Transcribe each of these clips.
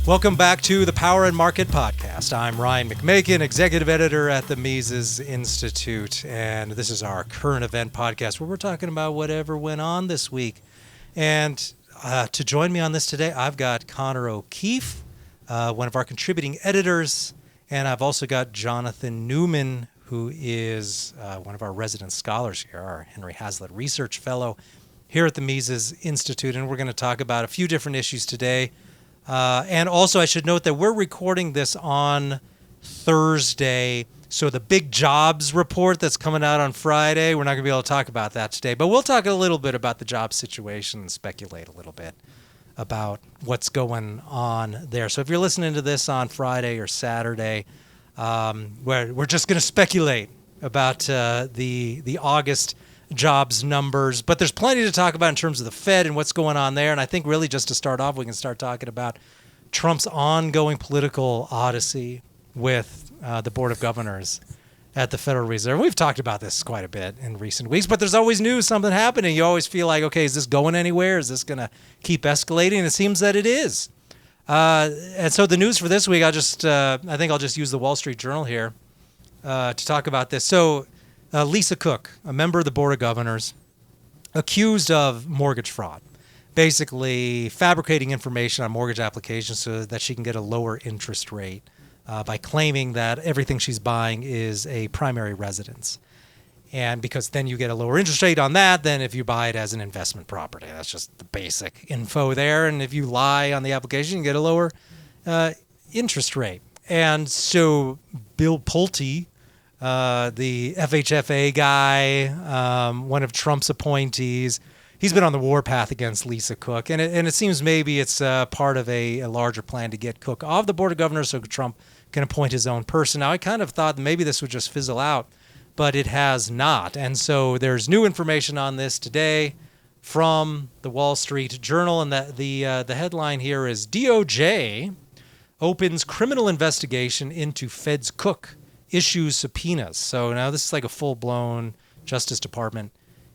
Welcome back to the Power and Market Podcast. I'm Ryan McMakin, executive editor at the Mises Institute, and this is our current event podcast where we're talking about whatever went on this week. And to join me on this today, I've got Connor O'Keefe, one of our contributing editors, and I've also got Jonathan Newman, who is one of our resident scholars here, our Henry Hazlitt Research Fellow here at the Mises Institute, and we're going to talk about a few different issues today. And also, I should note that we're recording this on Thursday, so the big jobs report that's coming out on Friday, we're not going to be able to talk about that today, but we'll talk a little bit about the job situation and speculate a little bit about what's going on there. So if you're listening to this on Friday or Saturday, we're just going to speculate about the August jobs numbers, but there's plenty to talk about in terms of the Fed and what's going on there. And I think really just to start off, we can start talking about Trump's ongoing political odyssey with the Board of Governors at the Federal Reserve. We've talked about this quite a bit in recent weeks, but there's always news, something happening. You always feel like, okay, is this going anywhere? Is this going to keep escalating? And it seems that it is. And so the news for this week, I think I'll just use the Wall Street Journal here to talk about this. So Lisa Cook, a member of the Board of Governors, accused of mortgage fraud, basically fabricating information on mortgage applications so that she can get a lower interest rate by claiming that everything she's buying is a primary residence. And because then you get a lower interest rate on that than if you buy it as an investment property. That's just the basic info there. And if you lie on the application, you get a lower interest rate. And so Bill Pulte, the FHFA guy, one of Trump's appointees, he's been on the warpath against Lisa Cook. And it seems maybe it's part of a larger plan to get Cook off the Board of Governors so Trump can appoint his own person. Now, I kind of thought maybe this would just fizzle out, but it has not. And so there's new information on this today from the Wall Street Journal. And the headline here is DOJ opens criminal investigation into Fed's Cook, issues subpoenas. So now this is like a full-blown Justice Department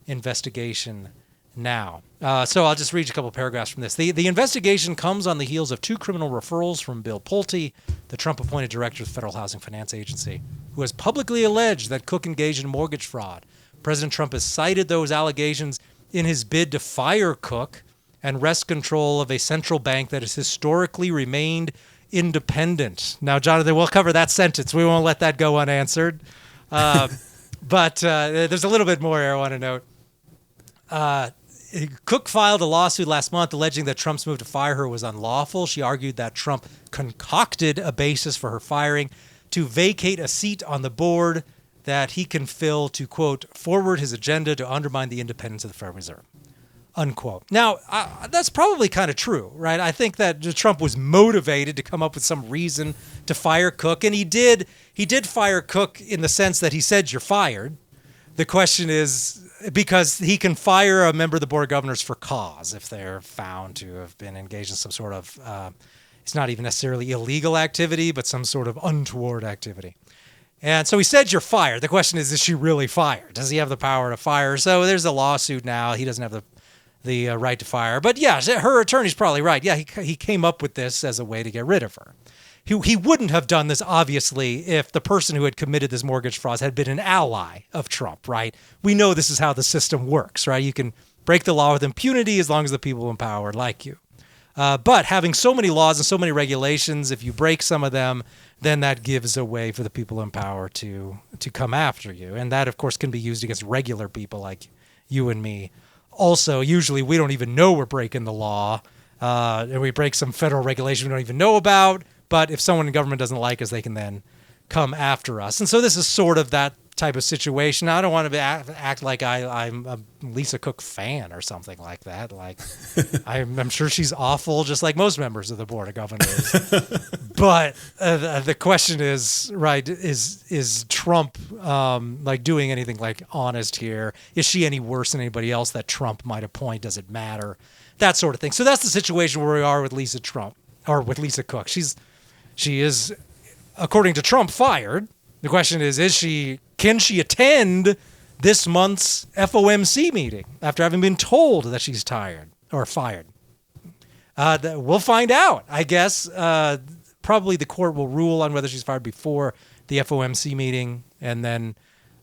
investigation now. So I'll just read a couple of paragraphs from this. The investigation comes on the heels of two criminal referrals from Bill Pulte, the Trump-appointed director of the Federal Housing Finance Agency, who has publicly alleged that Cook engaged in mortgage fraud. President Trump has cited those allegations in his bid to fire Cook and wrest control of a central bank that has historically remained independent. Now, Jonathan, we'll cover that sentence. We won't let that go unanswered. But there's a little bit more here I want to note. Cook filed a lawsuit last month alleging that Trump's move to fire her was unlawful. She argued that Trump concocted a basis for her firing to vacate a seat on the board that he can fill to, quote, forward his agenda to undermine the independence of the Federal Reserve, unquote. Now, that's probably kind of true, right? I think that Trump was motivated to come up with some reason to fire Cook, and he did fire Cook in the sense that he said, you're fired. The question is, because he can fire a member of the Board of Governors for cause if they're found to have been engaged in some sort of, it's not even necessarily illegal activity, but some sort of untoward activity. And so he said, you're fired. The question is she really fired? Does he have the power to fire? So there's a lawsuit now. He doesn't have the right to fire. But yeah, her attorney's probably right. Yeah, he came up with this as a way to get rid of her. He wouldn't have done this, obviously, if the person who had committed this mortgage fraud had been an ally of Trump, right? We know this is how the system works, right? You can break the law with impunity as long as the people in power like you. But having so many laws and so many regulations, if you break some of them, then that gives a way for the people in power to come after you. And that, of course, can be used against regular people like you and me. Also, usually we don't even know we're breaking the law, and we break some federal regulation we don't even know about. But if someone in government doesn't like us, they can then come after us. And so this is sort of that type of situation. I don't want to act like I'm a Lisa Cook fan or something like that. Like I'm sure she's awful, just like most members of the Board of Governors. But the question is, right, is Trump like doing anything like honest here? Is she any worse than anybody else that Trump might appoint? Does it matter? That sort of thing. So that's the situation where we are with Lisa Cook. She is, according to Trump, fired. The question is can she attend this month's FOMC meeting after having been told that she's fired? We'll find out, I guess. Probably the court will rule on whether she's fired before the FOMC meeting, and then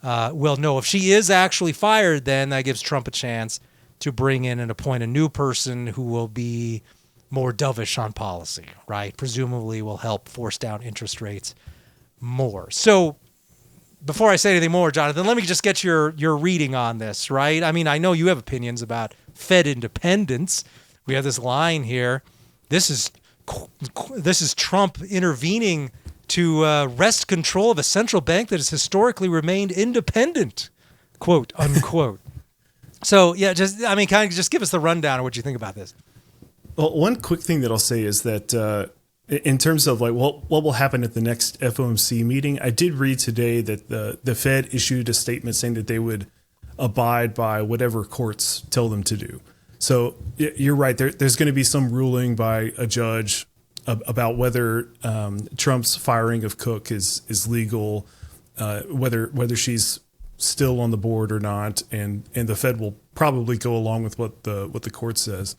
we'll know if she is actually fired. Then that gives Trump a chance to bring in and appoint a new person who will be more dovish on policy, right? Presumably will help force down interest rates more. So before I say anything more, Jonathan, let me just get your reading on this, right? I mean, I know you have opinions about Fed independence. We have this line here. This is Trump intervening to wrest control of a central bank that has historically remained independent, quote unquote. So yeah, kind of just give us the rundown of what you think about this. Well, one quick thing that I'll say is that in terms of like what will happen at the next FOMC meeting, I did read today that the Fed issued a statement saying that they would abide by whatever courts tell them to do. So you're right. There's going to be some ruling by a judge about whether Trump's firing of Cook is legal, whether she's still on the board or not, and the Fed will probably go along with what the court says.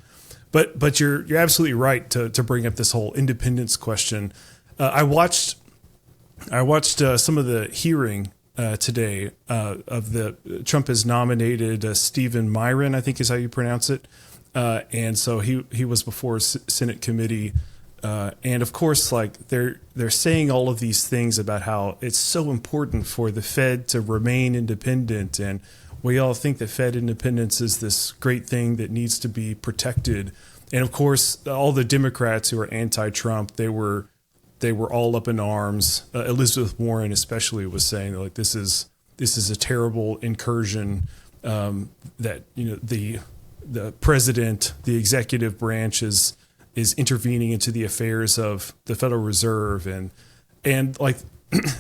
But you're absolutely right to bring up this whole independence question. I watched some of the hearing today of the Trump has nominated Stephen Myron, I think is how you pronounce it, and so he was before Senate committee, and of course, like they're saying all of these things about how it's so important for the Fed to remain independent, and we all think that Fed independence is this great thing that needs to be protected, and of course, all the Democrats who are anti-Trump, they were all up in arms. Elizabeth Warren, especially, was saying like this is a terrible incursion, that the president, the executive branch is intervening into the affairs of the Federal Reserve, and like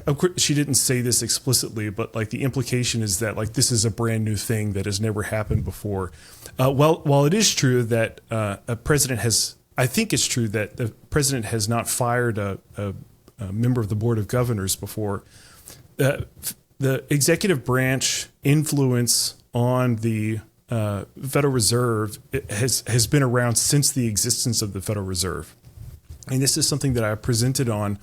of course she didn't say this explicitly, but like the implication is that like this is a brand new thing that has never happened before. While it is true that I think it's true that the president has not fired a member of the Board of Governors before. The executive branch influence on the Federal Reserve has been around since the existence of the Federal Reserve. And this is something that I presented on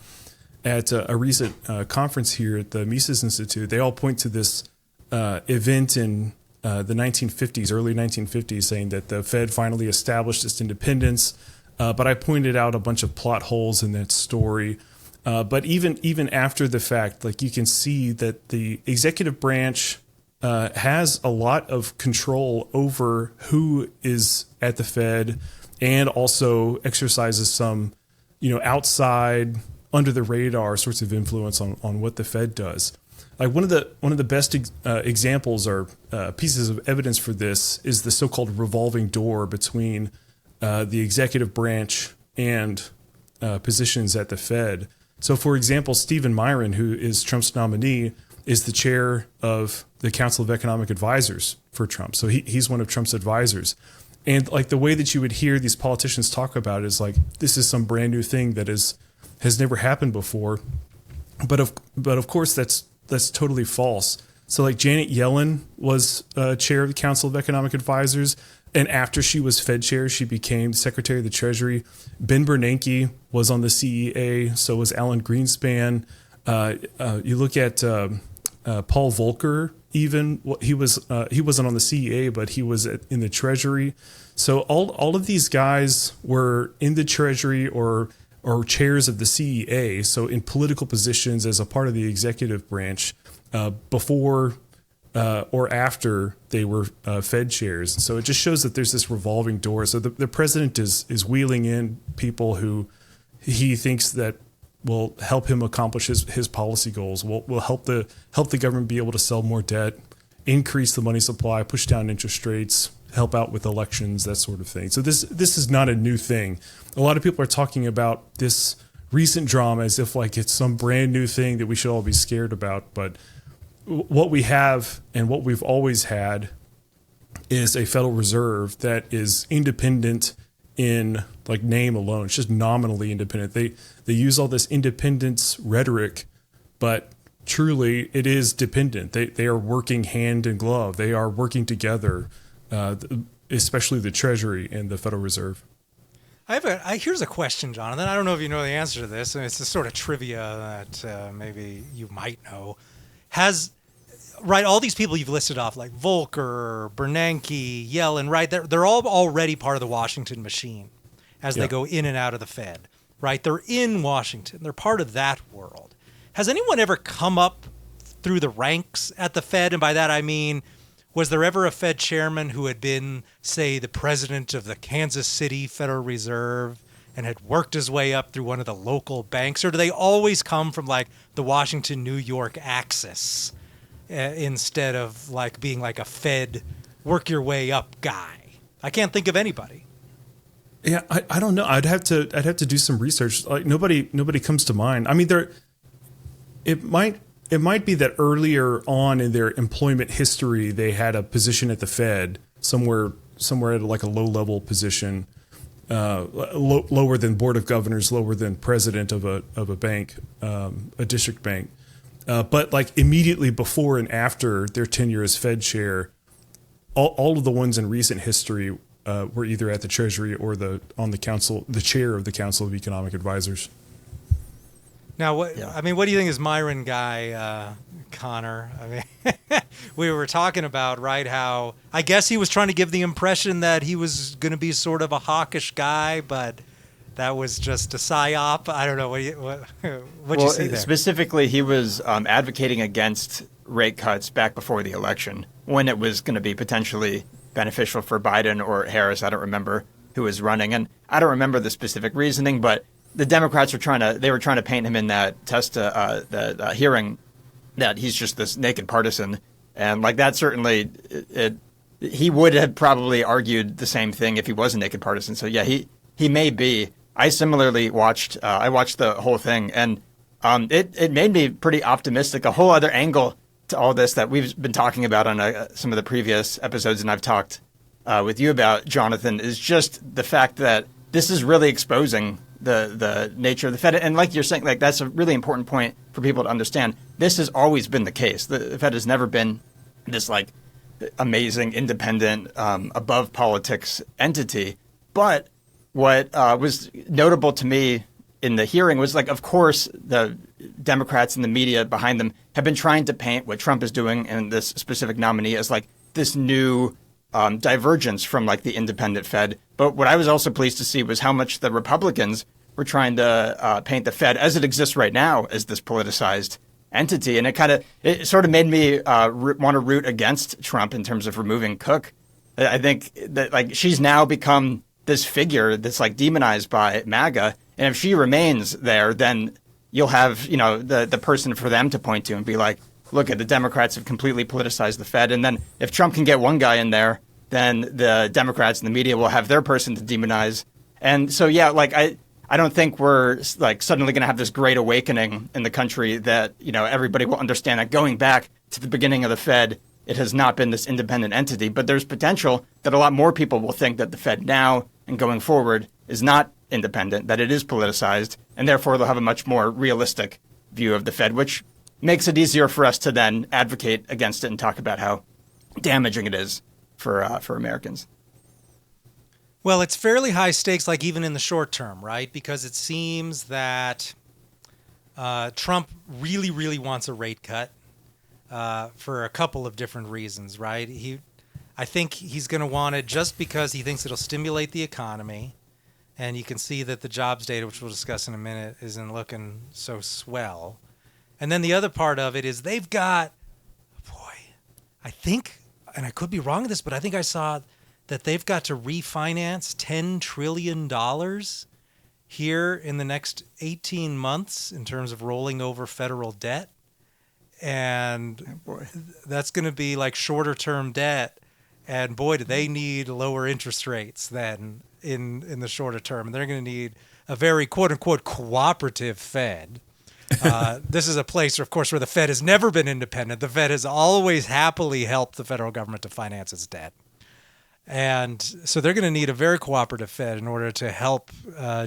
at a recent conference here at the Mises Institute. They all point to this event in the 1950s, early 1950s, saying that the Fed finally established its independence. But I pointed out a bunch of plot holes in that story. But even after the fact, like you can see that the executive branch has a lot of control over who is at the Fed, and also exercises some, outside, under the radar sorts of influence on what the Fed does. Like one of the best examples or pieces of evidence for this is the so-called revolving door between the executive branch and positions at the Fed. So, for example, Stephen Myron, who is Trump's nominee, is the chair of the Council of Economic Advisors for Trump. So he's one of Trump's advisors. And like the way that you would hear these politicians talk about it is like, this is some brand new thing that has never happened before. But of course, that's totally false. So like Janet Yellen was chair of the Council of Economic Advisors. And after she was Fed chair, she became Secretary of the Treasury. Ben Bernanke was on the CEA. So was Alan Greenspan. You look at Paul Volcker. Even he wasn't on the CEA, but he was in the Treasury. So all of these guys were in the Treasury or chairs of the CEA. So in political positions as a part of the executive branch before or after they were Fed chairs. So it just shows that there's this revolving door. So the president is wheeling in people who he thinks that will help him accomplish his policy goals, will help the government be able to sell more debt, increase the money supply, push down interest rates, help out with elections, that sort of thing. So this is not a new thing. A lot of people are talking about this recent drama as if like it's some brand new thing that we should all be scared about. But what we have and what we've always had is a Federal Reserve that is independent in like name alone. It's just nominally independent. They use all this independence rhetoric, but truly it is dependent. They are working hand in glove. They are working together, especially the Treasury and the Federal Reserve. Here's a question, Jonathan. I don't know if you know the answer to this, and it's the sort of trivia that maybe you might know. Right, all these people you've listed off, like Volcker, Bernanke, Yellen, right? They're all already part of the Washington machine as they go in and out of the Fed, right? They're in Washington. They're part of that world. Has anyone ever come up through the ranks at the Fed? And by that I mean, was there ever a Fed chairman who had been, say, the president of the Kansas City Federal Reserve and had worked his way up through one of the local banks? Or do they always come from like the Washington, New York axis instead of like being like a Fed work your way up guy? I can't think of anybody. Yeah, I don't know. I'd have to do some research. Like nobody comes to mind. I mean, it might be that earlier on in their employment history, they had a position at the Fed somewhere at like a low level position, lower than board of governors, lower than president of a bank, a district bank. But like immediately before and after their tenure as Fed chair, all of the ones in recent history were either at the Treasury or on the council, the chair of the Council of Economic Advisors. Now, what do you think is Myron guy, Connor? I mean, we were talking about, right, how I guess he was trying to give the impression that he was going to be sort of a hawkish guy, but that was just a psyop. I don't know. What you see there? Specifically, he was advocating against rate cuts back before the election when it was going to be potentially beneficial for Biden or Harris. I don't remember who was running, and I don't remember the specific reasoning, but the Democrats were trying to paint him in that hearing that he's just this naked partisan, and like that certainly he would have probably argued the same thing if he was a naked partisan. So yeah, he may be. I similarly watched the whole thing, and it made me pretty optimistic. A whole other angle to all this that we've been talking about on some of the previous episodes, and I've talked with you about, Jonathan, is just the fact that this is really exposing the nature of the Fed. And like you're saying, like that's a really important point for people to understand. This has always been the case. The Fed has never been this like amazing, independent, above politics entity. But what was notable to me in the hearing was like, of course, the Democrats and the media behind them have been trying to paint what Trump is doing and this specific nominee as like this new divergence from like the independent Fed. But what I was also pleased to see was how much the Republicans were trying to paint the Fed as it exists right now as this politicized entity. And it sort of made me want to root against Trump in terms of removing Cook. I think that like she's now become this figure that's like demonized by MAGA. And if she remains there, then you'll have, the person for them to point to and be like, look, the Democrats have completely politicized the Fed. And then if Trump can get one guy in there, then the Democrats and the media will have their person to demonize. And so, yeah, like I don't think we're like suddenly going to have this great awakening in the country that, everybody will understand that going back to the beginning of the Fed, it has not been this independent entity. But there's potential that a lot more people will think that the Fed now and going forward is not independent, that it is politicized, and therefore they'll have a much more realistic view of the Fed, which makes it easier for us to then advocate against it and talk about how damaging it is for Americans. Well, it's fairly high stakes, like even in the short term, right? Because it seems that Trump really, really wants a rate cut for a couple of different reasons, right? I think he's going to want it just because he thinks it'll stimulate the economy. And you can see that the jobs data, which we'll discuss in a minute, isn't looking so swell. And then the other part of it is they've got, I think, and I could be wrong with this, but I think I saw that they've got to refinance $10 trillion here in the next 18 months in terms of rolling over federal debt. And that's going to be like shorter term debt. And boy, do they need lower interest rates than in the shorter term. And they're going to need a very quote unquote cooperative Fed. This is a place, of course, where the Fed has never been independent. The Fed has always happily helped the federal government to finance its debt. And so they're going to need a very cooperative Fed in order to help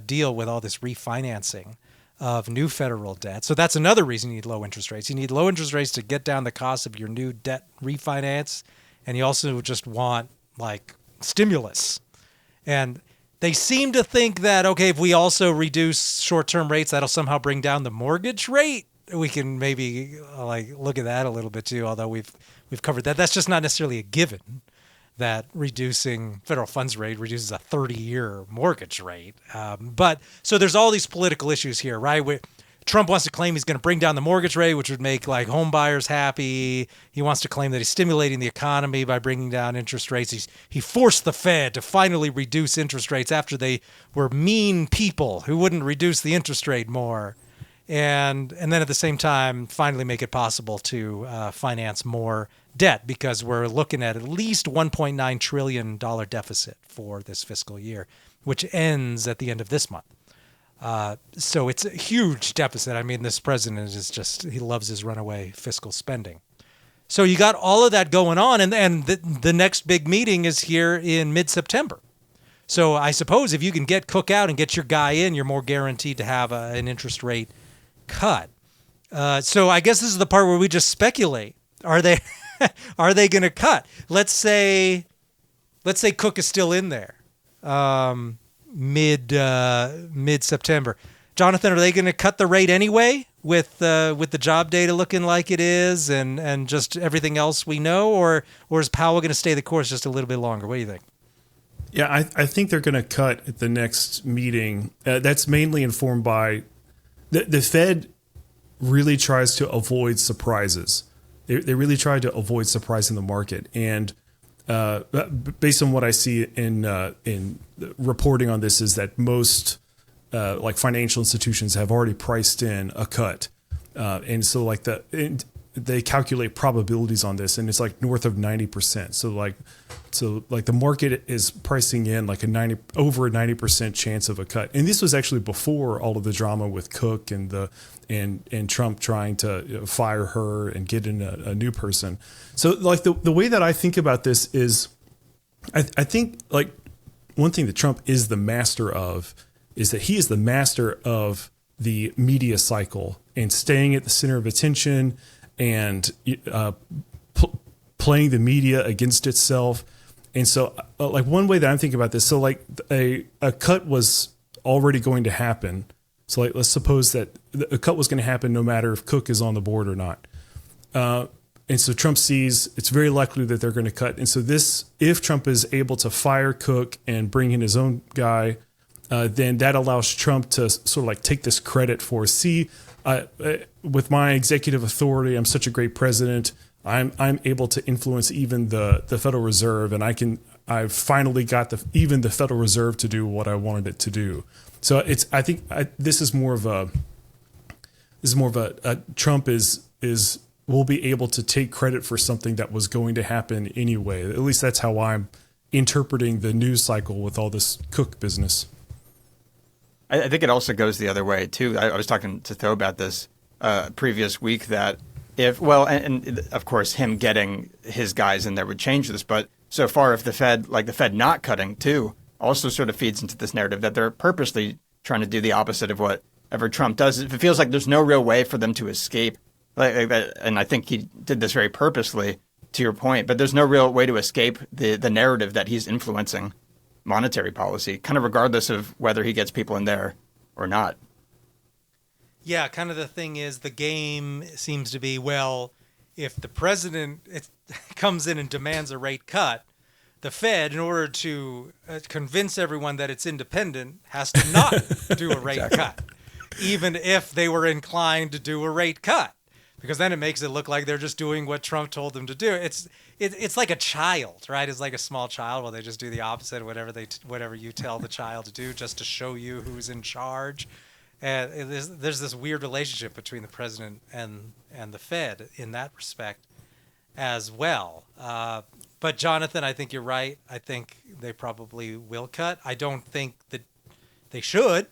deal with all this refinancing of new federal debt. So that's another reason you need low interest rates. You need low interest rates to get down the cost of your new debt refinance. And you also just want like stimulus. And They seem to think that, okay, if we also reduce short-term rates, that'll somehow bring down the mortgage rate. We can maybe look at that a little bit too, although we've covered that. That's just not necessarily a given, that reducing federal funds rate reduces a 30-year mortgage rate. But so there's all these political issues here, right? Trump wants to claim he's going to bring down the mortgage rate, which would make home buyers happy. He wants to claim that he's stimulating the economy by bringing down interest rates. He forced the Fed to finally reduce interest rates after they were mean people who wouldn't reduce the interest rate more. And then at the same time, finally make it possible to finance more debt, because we're looking at least $1.9 trillion deficit for this fiscal year, which ends at the end of this month. So it's a huge deficit. I mean, this president he loves his runaway fiscal spending. So you got all of that going on, and the next big meeting is here in mid-September. So I suppose if you can get Cook out and get your guy in, you're more guaranteed to have an interest rate cut. So I guess this is the part where we just speculate. Are they going to cut? Let's say Cook is still in there. Mid-September. Jonathan, are they going to cut the rate anyway with the job data looking like it is and just everything else we know, or is Powell going to stay the course just a little bit longer? What do you think? Yeah, I think they're going to cut at the next meeting. That's mainly informed by the Fed really tries to avoid surprises. They really try to avoid surprising the market, and based on what I see in reporting on this, is that most financial institutions have already priced in a cut, and so they calculate probabilities on this, and it's north of 90%. So the market is pricing in over a 90% chance of a cut, and this was actually before all of the drama with Cook and Trump trying to fire her and get in a new person. So the way that I think about this is, I think one thing that Trump is the master of is that he is the master of the media cycle and staying at the center of attention and playing the media against itself. And so one way that I'm thinking about this, so a cut was already going to happen. So let's suppose that a cut was going to happen no matter if Cook is on the board or not. And so Trump sees it's very likely that they're going to cut. And so if Trump is able to fire Cook and bring in his own guy, then that allows Trump to sort of take this credit for, with my executive authority, I'm such a great president. I'm able to influence even the Federal Reserve, and I've finally got even the Federal Reserve to do what I wanted it to do. So I think this is more of a Trump will be able to take credit for something that was going to happen anyway. At least that's how I'm interpreting the news cycle with all this Cook business. I think it also goes the other way too. I was talking to Tho about this previous week, that and of course him getting his guys in there would change this, but so far if the Fed not cutting too also sort of feeds into this narrative that they're purposely trying to do the opposite of whatever Trump does. It feels like there's no real way for them to escape like that, and I think he did this very purposely, to your point, but there's no real way to escape the narrative that he's influencing monetary policy, kind of regardless of whether he gets people in there or not. Yeah, kind of the thing is, the game seems to be, well, if the president comes in and demands a rate cut, the Fed, in order to convince everyone that it's independent, has to not do a rate cut, even if they were inclined to do a rate cut, because then it makes it look like they're just doing what Trump told them to do. It's like a child, right? It's like a small child. Well, they just do the opposite, whatever you tell the child to do, just to show you who's in charge. And there's this weird relationship between the president and the Fed in that respect as well. But Jonathan, I think you're right. I think they probably will cut. I don't think that they should.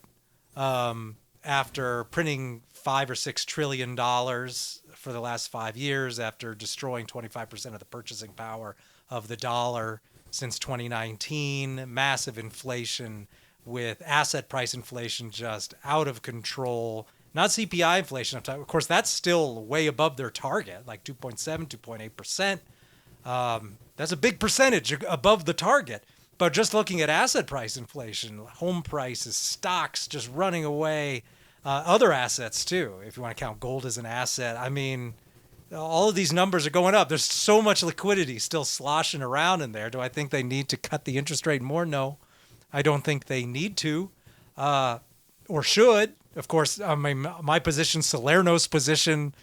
After printing $5 or $6 trillion for the last 5 years, after destroying 25% of the purchasing power of the dollar since 2019, massive inflation, with asset price inflation just out of control. Not CPI inflation. Of course, that's still way above their target, like 2.7, 2.8%. That's a big percentage above the target. But just looking at asset price inflation, home prices, stocks just running away, other assets too, if you want to count gold as an asset. I mean, all of these numbers are going up. There's so much liquidity still sloshing around in there. Do I think they need to cut the interest rate more? No, I don't think they need to or should. Of course, I mean, my position, Salerno's position,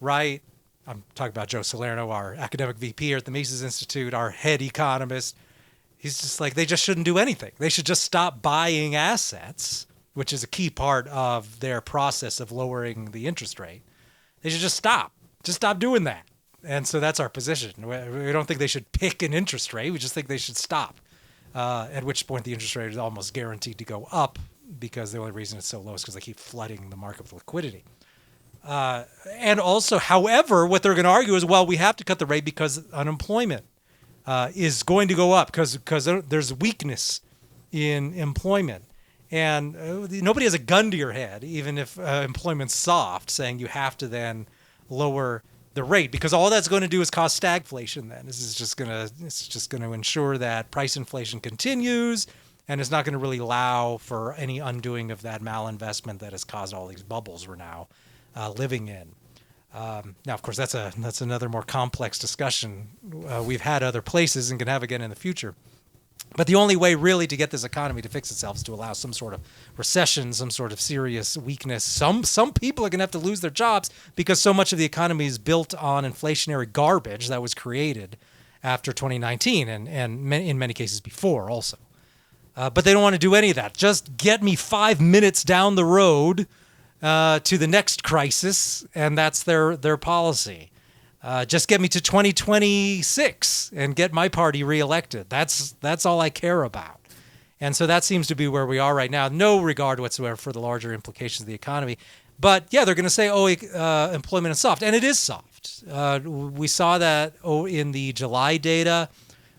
right? I'm talking about Joe Salerno, our academic VP here at the Mises Institute, our head economist. He's just like, they just shouldn't do anything. They should just stop buying assets, which is a key part of their process of lowering the interest rate. They should just stop. Just stop doing that. And so that's our position. We don't think they should pick an interest rate. We just think they should stop, at which point the interest rate is almost guaranteed to go up because the only reason it's so low is because they keep flooding the market with liquidity. And also, however, what they're going to argue is, well, we have to cut the rate because unemployment is going to go up because there's weakness in employment. And nobody has a gun to your head, even if employment's soft, saying you have to then lower the rate, because all that's going to do is cause stagflation. Then it's just going to ensure that price inflation continues, and it's not going to really allow for any undoing of that malinvestment that has caused all these bubbles we're now living in. Now, of course, that's another more complex discussion we've had other places and can have again in the future. But the only way really to get this economy to fix itself is to allow some sort of recession, some sort of serious weakness. Some people are going to have to lose their jobs because so much of the economy is built on inflationary garbage that was created after 2019 and in many cases before also. But they don't want to do any of that. Just get me 5 minutes down the road to the next crisis, and that's their policy. Just get me to 2026 and get my party reelected. That's all I care about. And so that seems to be where we are right now. No regard whatsoever for the larger implications of the economy. But yeah, they're going to say, employment is soft. And it is soft. We saw that in the July data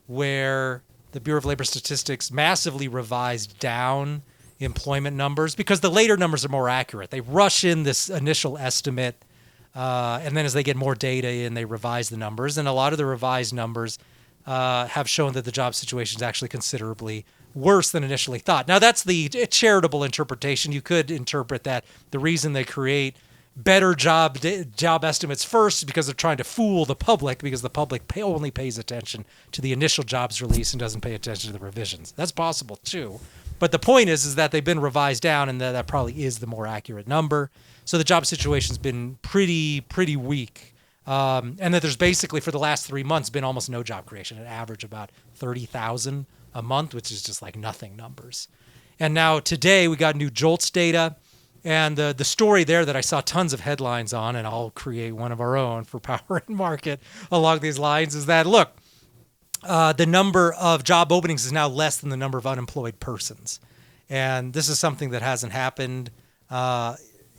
where the Bureau of Labor Statistics massively revised down employment numbers because the later numbers are more accurate. They rush in this initial estimate, and then as they get more data in, they revise the numbers. And a lot of the revised numbers have shown that the job situation is actually considerably worse than initially thought. Now, that's the charitable interpretation. You could interpret that the reason they create better job estimates first is because they're trying to fool the public, because the public only pays attention to the initial jobs release and doesn't pay attention to the revisions. That's possible, too. But the point is that they've been revised down, and that probably is the more accurate number. So the job situation's been pretty weak. And that there's basically, for the last 3 months, been almost no job creation, an average about 30,000 a month, which is just like nothing numbers. And now today we got new JOLTS data. And the story there that I saw tons of headlines on, and I'll create one of our own for Power and Market along these lines, is that, look, the number of job openings is now less than the number of unemployed persons. And this is something that hasn't happened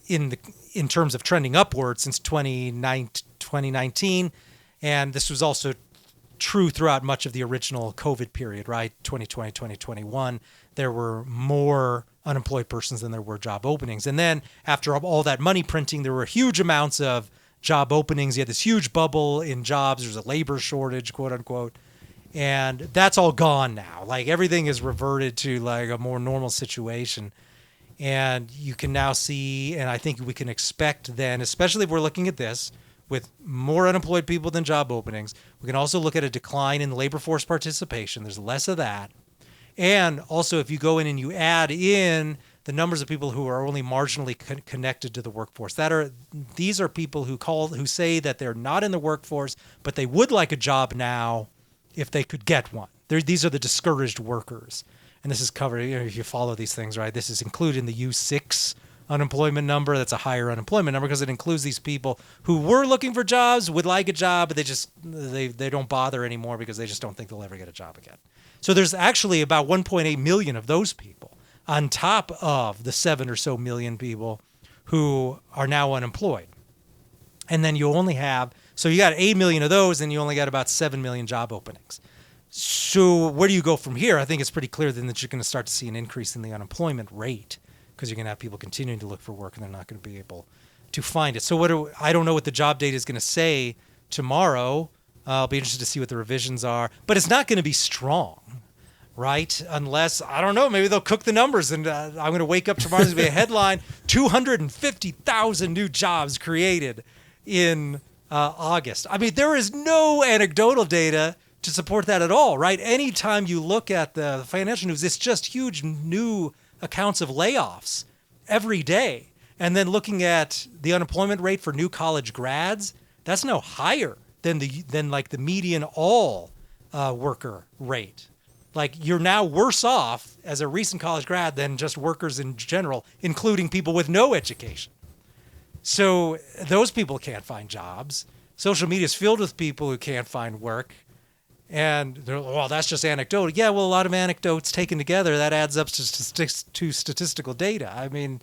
in terms of trending upward since 2019. And this was also true throughout much of the original COVID period, right? 2020, 2021, there were more unemployed persons than there were job openings. And then after all that money printing, there were huge amounts of job openings. You had this huge bubble in jobs. There's a labor shortage, quote unquote. And that's all gone now. Like everything is reverted to like a more normal situation. And you can now see, and I think we can expect then, especially if we're looking at this, with more unemployed people than job openings, we can also look at a decline in labor force participation. There's less of that. And also, if you go in and you add in the numbers of people who are only marginally connected to the workforce, these are people who say that they're not in the workforce, but they would like a job now if they could get one. These are the discouraged workers. And this is covered, if you follow these things, right? This is included in the U6 unemployment number. That's a higher unemployment number because it includes these people who were looking for jobs, would like a job, but they don't bother anymore because they just don't think they'll ever get a job again. So there's actually about 1.8 million of those people on top of the 7 or so million people who are now unemployed. And then you only have, so you got 8 million of those and you only got about 7 million job openings. So where do you go from here? I think it's pretty clear then that you're going to start to see an increase in the unemployment rate because you're going to have people continuing to look for work and they're not going to be able to find it. So I don't know what the job data is going to say tomorrow. I'll be interested to see what the revisions are, but it's not going to be strong, right? Unless, I don't know, maybe they'll cook the numbers and I'm going to wake up tomorrow, there's going to be a headline, 250,000 new jobs created in August. I mean, there is no anecdotal data to support that at all, right? Anytime you look at the financial news, it's just huge new accounts of layoffs every day. And then looking at the unemployment rate for new college grads, that's no higher than the median all worker rate. Like, you're now worse off as a recent college grad than just workers in general, including people with no education. So those people can't find jobs. Social media is filled with people who can't find work. And they're, well, that's just anecdotal. Yeah, well, a lot of anecdotes taken together, that adds up to statistical data. I mean,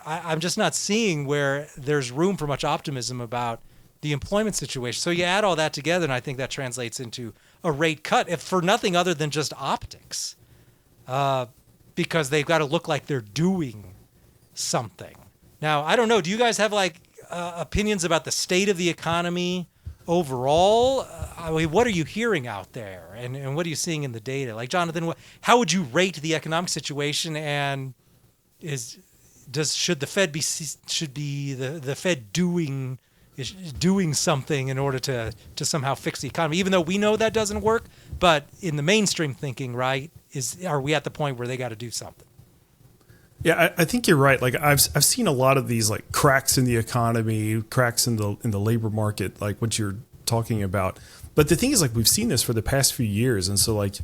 I'm just not seeing where there's room for much optimism about the employment situation. So you add all that together, and I think that translates into a rate cut, if for nothing other than just optics, because they've got to look like they're doing something. Now, I don't know. Do you guys have opinions about the state of the economy overall? I mean, what are you hearing out there, and what are you seeing in the data? Like, Jonathan, how would you rate the economic situation, and should the Fed be the Fed doing something in order to somehow fix the economy, even though we know that doesn't work? But in the mainstream thinking, right, are we at the point where they got to do something? Yeah, I think you're right. Like, I've seen a lot of these like cracks in the economy, cracks in the labor market, like what you're talking about. But the thing is, like, we've seen this for the past few years, and so like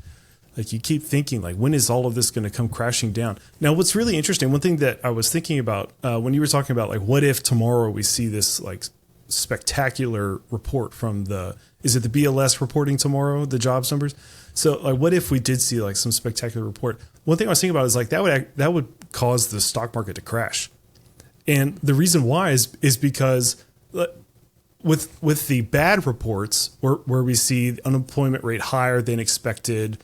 you keep thinking, like, when is all of this going to come crashing down? Now, what's really interesting, one thing that I was thinking about when you were talking about, like, what if tomorrow we see this like spectacular report from is it the BLS reporting tomorrow, the jobs numbers? So, like, what if we did see like some spectacular report? One thing I was thinking about is like that would cause the stock market to crash, and the reason why is because with the bad reports where we see the unemployment rate higher than expected,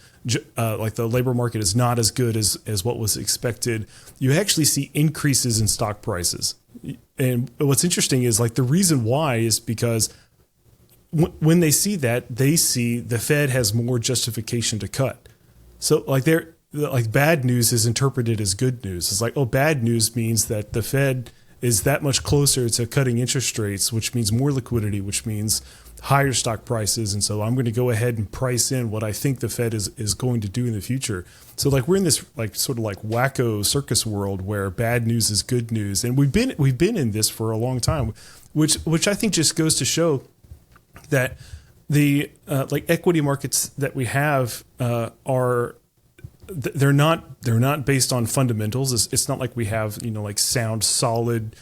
like the labor market is not as good as what was expected, you actually see increases in stock prices. And what's interesting is, like, the reason why is because when they see that, they see the Fed has more justification to cut. So like bad news is interpreted as good news. It's like, oh, bad news means that the Fed is that much closer to cutting interest rates, which means more liquidity, which means higher stock prices. And so I'm going to go ahead and price in what I think the Fed is going to do in the future. So like we're in this like sort of like wacko circus world where bad news is good news. And we've been in this for a long time, which I think just goes to show that the like equity markets that we have they're not based on fundamentals. It's not like we have, like sound, solid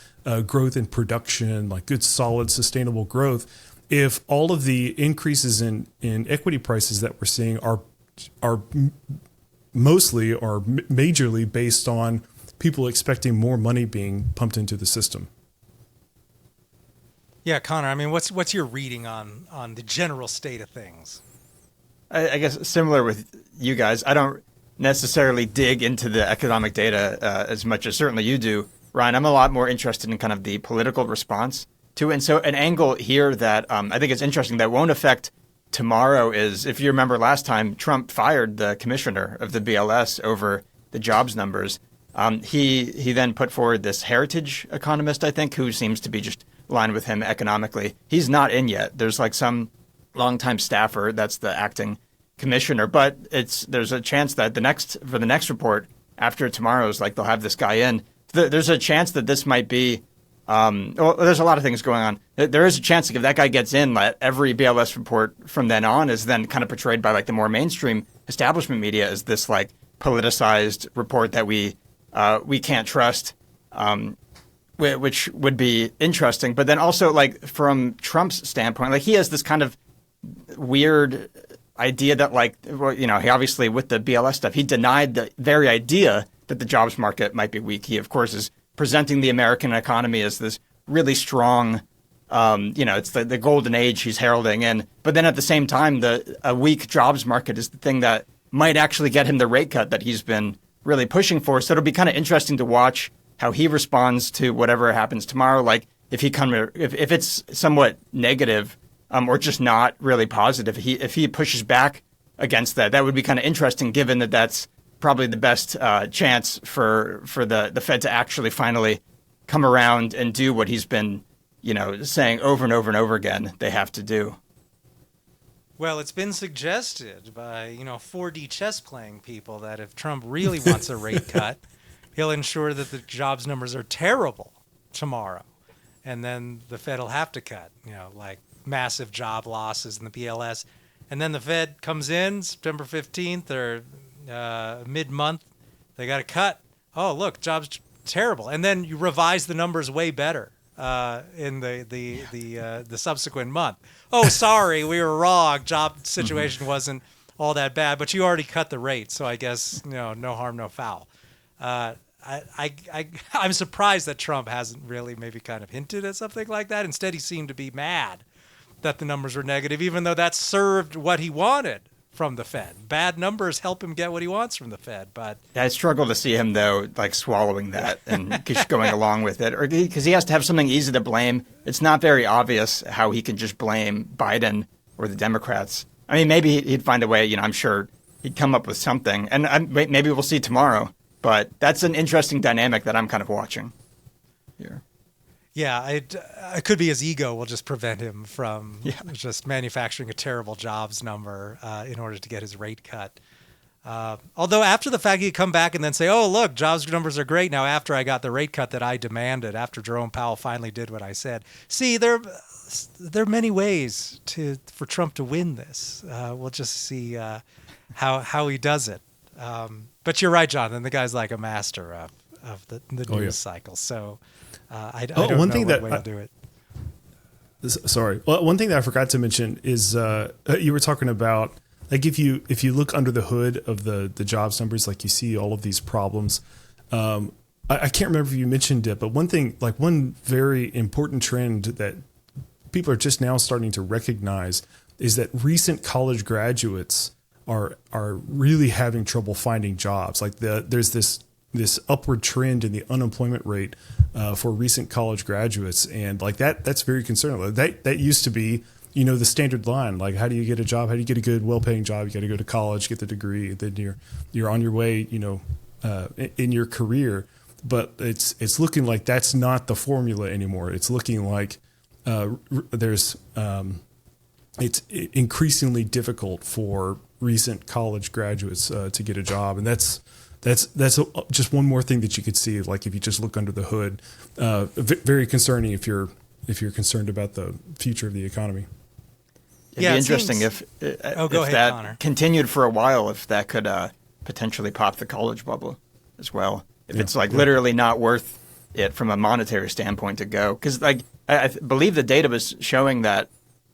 growth in production, like good, solid, sustainable growth. If all of the increases in equity prices that we're seeing are mostly or majorly based on people expecting more money being pumped into the system. Yeah, Connor, I mean, what's your reading on the general state of things? I guess similar with you guys, I don't necessarily dig into the economic data as much as certainly you do, Ryan. I'm a lot more interested in kind of the political response to it. And so an angle here that I think is interesting that won't affect tomorrow is, if you remember last time, Trump fired the commissioner of the BLS over the jobs numbers. He then put forward this heritage economist, I think, who seems to be just aligned with him economically. He's not in yet. There's like some longtime staffer that's the acting commissioner, but there's a chance that the next report after tomorrow's, like, they'll have this guy in. There's a chance that this might be there's a lot of things going on. There is a chance that if that guy gets in, that every BLS report from then on is then kind of portrayed by like the more mainstream establishment media as this like politicized report that we can't trust, which would be interesting. But then also, like, from Trump's standpoint, like, he has this kind of weird idea that, like, well, he obviously, with the BLS stuff, he denied the very idea that the jobs market might be weak. He, of course, is presenting the American economy as this really strong, it's the golden age he's heralding in. But then at the same time, a weak jobs market is the thing that might actually get him the rate cut that he's been really pushing for. So it'll be kind of interesting to watch how he responds to whatever happens tomorrow. Like, if it's somewhat negative, or just not really positive, if he pushes back against that. That would be kind of interesting, given that that's probably the best chance for the Fed to actually finally come around and do what he's been, saying over and over and over again they have to do. Well, it's been suggested by, 4D chess playing people that if Trump really wants a rate cut, he'll ensure that the jobs numbers are terrible tomorrow. And then the Fed will have to cut, like massive job losses in the BLS. And then the Fed comes in September 15th or mid-month, they got to cut. Oh, look, jobs terrible. And then you revise the numbers way better in the subsequent month. Oh, sorry, we were wrong. Job situation wasn't all that bad, but you already cut the rate, so I guess no harm, no foul. I'm surprised that Trump hasn't really maybe kind of hinted at something like that. Instead, he seemed to be mad that the numbers were negative, even though that served what he wanted from the Fed. Bad numbers help him get what he wants from the Fed, but I struggle to see him though, like swallowing that and just going along with it, or because he has to have something easy to blame. It's not very obvious how he can just blame Biden or the Democrats. I mean, maybe he'd find a way. I'm sure he'd come up with something, and maybe we'll see tomorrow. But that's an interesting dynamic that I'm kind of watching here. Yeah, it could be his ego will just prevent him from just manufacturing a terrible jobs number in order to get his rate cut. Although after the fact, he'd come back and then say, oh, look, jobs numbers are great now after I got the rate cut that I demanded, after Jerome Powell finally did what I said. See, there are many ways for Trump to win this. We'll just see how he does it. But you're right, Jonathan. The guy's like a master of the news cycle. So I don't know what way he'll do it. Sorry. Well, one thing that I forgot to mention is you were talking about, like, if you look under the hood of the jobs numbers, like you see all of these problems. I can't remember if you mentioned it, but one very important trend that people are just now starting to recognize is that recent college graduates are really having trouble finding jobs. Like there's this upward trend in the unemployment rate for recent college graduates, and like that's very concerning. That used to be the standard line. Like, how do you get a job? How do you get a good, well-paying job? You got to go to college, get the degree, then you're on your way. In your career. But it's looking like that's not the formula anymore. It's looking like it's increasingly difficult for recent college graduates to get a job, and that's just one more thing that you could see. Like, if you just look under the hood, very concerning if you're concerned about the future of the economy. It'd be interesting if that Connor. Continued for a while, if that could potentially pop the college bubble as well. If it's literally not worth it from a monetary standpoint to go, because I believe the data was showing that,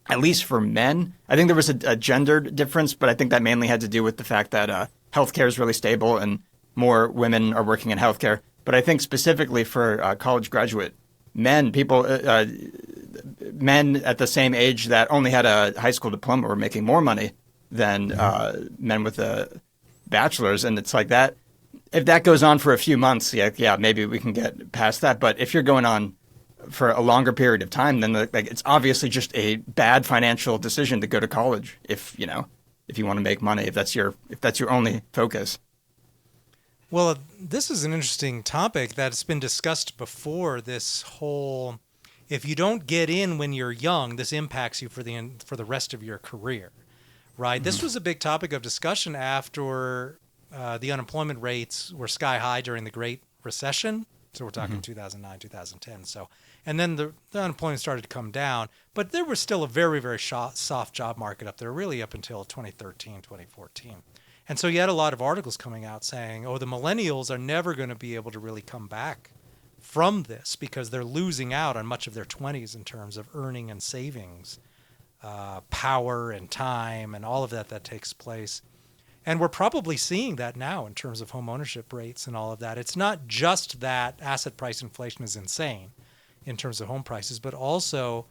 at least for men, I think there was a gendered difference, but I think that mainly had to do with the fact that healthcare is really stable and more women are working in healthcare. But I think specifically for college graduate men, men at the same age that only had a high school diploma were making more money than men with a bachelor's. And it's like that. If that goes on for a few months, maybe we can get past that. But if you're going on for a longer period of time, then it's obviously just a bad financial decision to go to college if you want to make money, if that's your only focus. Well, this is an interesting topic that's been discussed before. This whole, if you don't get in when you're young, this impacts you for the rest of your career, right? Mm-hmm. This was a big topic of discussion after the unemployment rates were sky high during the Great Recession. So we're talking 2009, 2010. So, and then the unemployment started to come down, but there was still a very, very soft job market up there, really up until 2013, 2014. And so you had a lot of articles coming out saying, the millennials are never going to be able to really come back from this because they're losing out on much of their 20s in terms of earning and savings, power and time and all of that takes place. And we're probably seeing that now in terms of home ownership rates and all of that. It's not just that asset price inflation is insane in terms of home prices, but also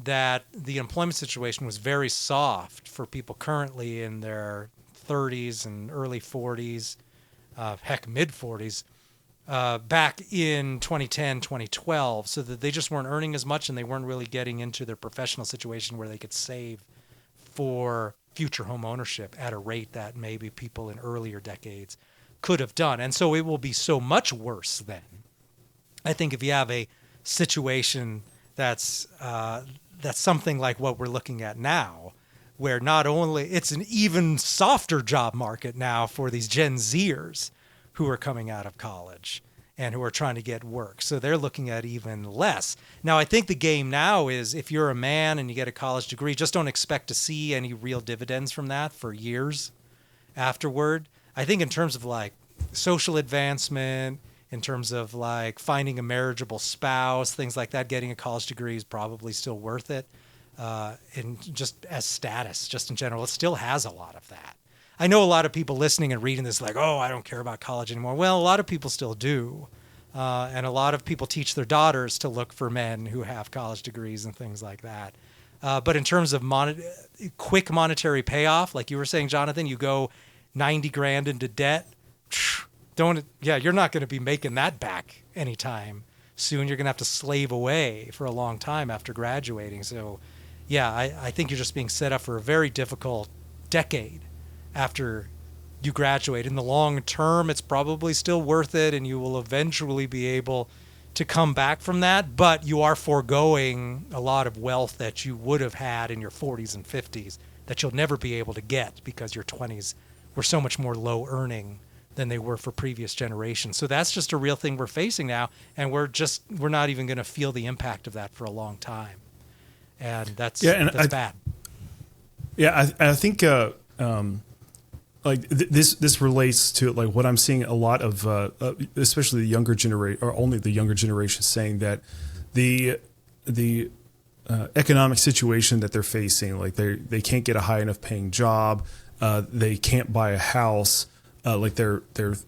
that the employment situation was very soft for people currently in their 30s and early 40s, mid 40s, back in 2010, 2012, so that they just weren't earning as much and they weren't really getting into their professional situation where they could save for future home ownership at a rate that maybe people in earlier decades could have done. And so it will be so much worse then. I think if you have a situation that's something like what we're looking at now, where not only it's an even softer job market now for these Gen Zers who are coming out of college and who are trying to get work. So they're looking at even less. Now, I think the game now is if you're a man and you get a college degree, just don't expect to see any real dividends from that for years afterward. I think in terms of like social advancement, in terms of like finding a marriageable spouse, things like that, getting a college degree is probably still worth it. And just as status, just in general, it still has a lot of that. I know a lot of people listening and reading this like, oh, I don't care about college anymore. Well, a lot of people still do. And a lot of people teach their daughters to look for men who have college degrees and things like that. But in terms of quick monetary payoff, like you were saying, Jonathan, you go 90 grand into debt. You're not going to be making that back anytime soon. You're going to have to slave away for a long time after graduating. So, yeah, I think you're just being set up for a very difficult decade after you graduate. In the long term, it's probably still worth it, and you will eventually be able to come back from that, but you are foregoing a lot of wealth that you would have had in your 40s and 50s that you'll never be able to get because your 20s were so much more low earning than they were for previous generations. So that's just a real thing we're facing now, and we're not even going to feel the impact of that for a long time. And that's bad. Yeah, I think this relates to like what I'm seeing a lot of, especially the younger generation, or only the younger generation, saying that the economic situation that they're facing, like they can't get a high enough paying job, they can't buy a house, like they're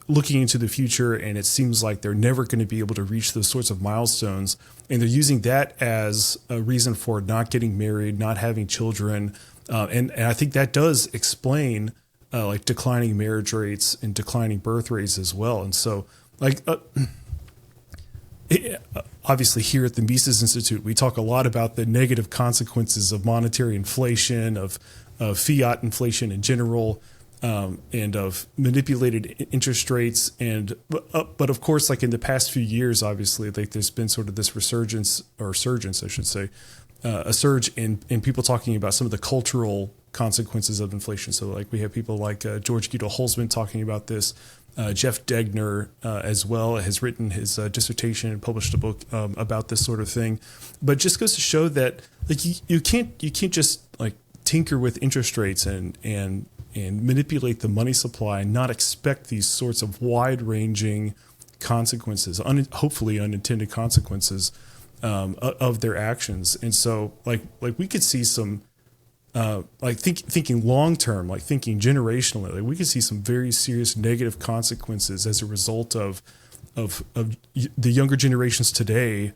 looking into the future, and it seems like they're never going to be able to reach those sorts of milestones, and they're using that as a reason for not getting married, not having children, and I think that does explain like declining marriage rates and declining birth rates as well. And so, like, obviously here at the Mises Institute, we talk a lot about the negative consequences of monetary inflation, of fiat inflation in general, and of manipulated interest rates. And but of course, like in the past few years, obviously, like there's been sort of this resurgence, or surgence, I should say, a surge in people talking about some of the cultural consequences of inflation. So like we have people like George Guido Holzman talking about this. Jeff Degner as well has written his dissertation and published a book about this sort of thing. But it just goes to show that like you can't just like tinker with interest rates and manipulate the money supply and not expect these sorts of wide-ranging consequences, hopefully unintended consequences of their actions. And so like we could see some thinking long term, like thinking generationally, like we could see some very serious negative consequences as a result of the younger generations today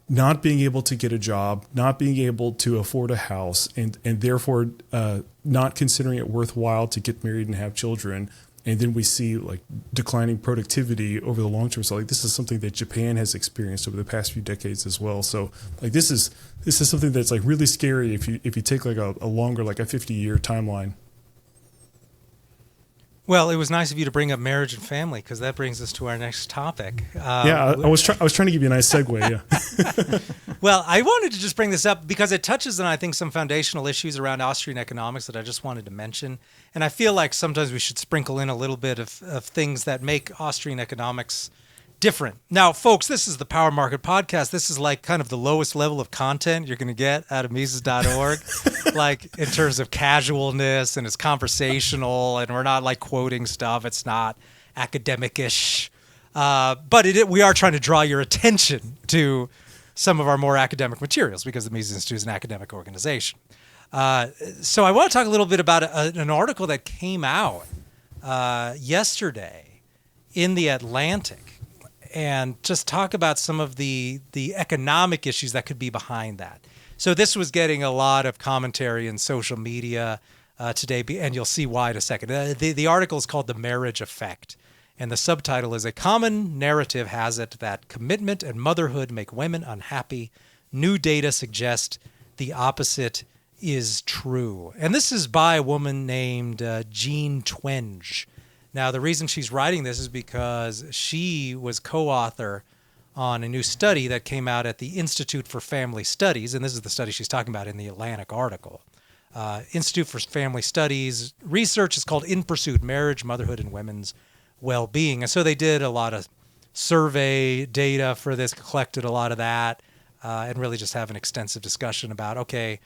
not being able to get a job, not being able to afford a house, and therefore not considering it worthwhile to get married and have children. And then we see like declining productivity over the long term. So like this is something that Japan has experienced over the past few decades as well. So like this is something that's like really scary if you take like a longer, like a 50-year timeline. Well, it was nice of you to bring up marriage and family, because that brings us to our next topic. I was trying to give you a nice segue. Yeah. Well, I wanted to just bring this up because it touches on, I think, some foundational issues around Austrian economics that I just wanted to mention. And I feel like sometimes we should sprinkle in a little bit of things that make Austrian economics different. Now, folks, this is the Power Market Podcast. This is like kind of the lowest level of content you're going to get out of Mises.org, like in terms of casualness, and it's conversational, and we're not like quoting stuff. It's not academic-ish. But we are trying to draw your attention to some of our more academic materials because the Mises Institute is an academic organization. So I want to talk a little bit about an article that came out yesterday in The Atlantic, and just talk about some of the economic issues that could be behind that. So this was getting a lot of commentary in social media today, and you'll see why in a second. The article is called "The Marriage Effect," and the subtitle is "A Common Narrative Has It That Commitment and Motherhood Make Women Unhappy. New Data Suggest the Opposite is true. And this is by a woman named Jean Twenge. Now, the reason she's writing this is because she was co-author on a new study that came out at the Institute for Family Studies, and this is the study she's talking about in the Atlantic article. Institute for Family Studies research is called In Pursuit: Marriage, Motherhood, and Women's Well-Being. And so they did a lot of survey data for this, collected a lot of that, and really just have an extensive discussion about, okay,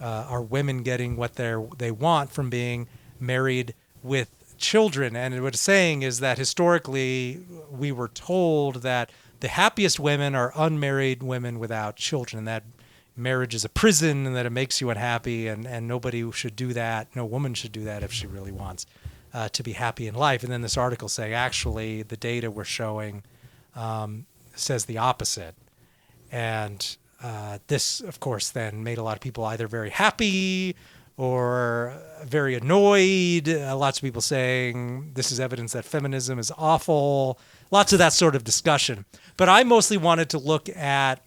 are women getting what they want from being married with children? And what it's saying is that historically we were told that the happiest women are unmarried women without children, and that marriage is a prison and that it makes you unhappy, and nobody should do that. No woman should do that if she really wants to be happy in life. And then this article saying, actually, the data we're showing says the opposite. And this, of course, then made a lot of people either very happy or very annoyed. Lots of people saying this is evidence that feminism is awful. Lots of that sort of discussion. But I mostly wanted to look at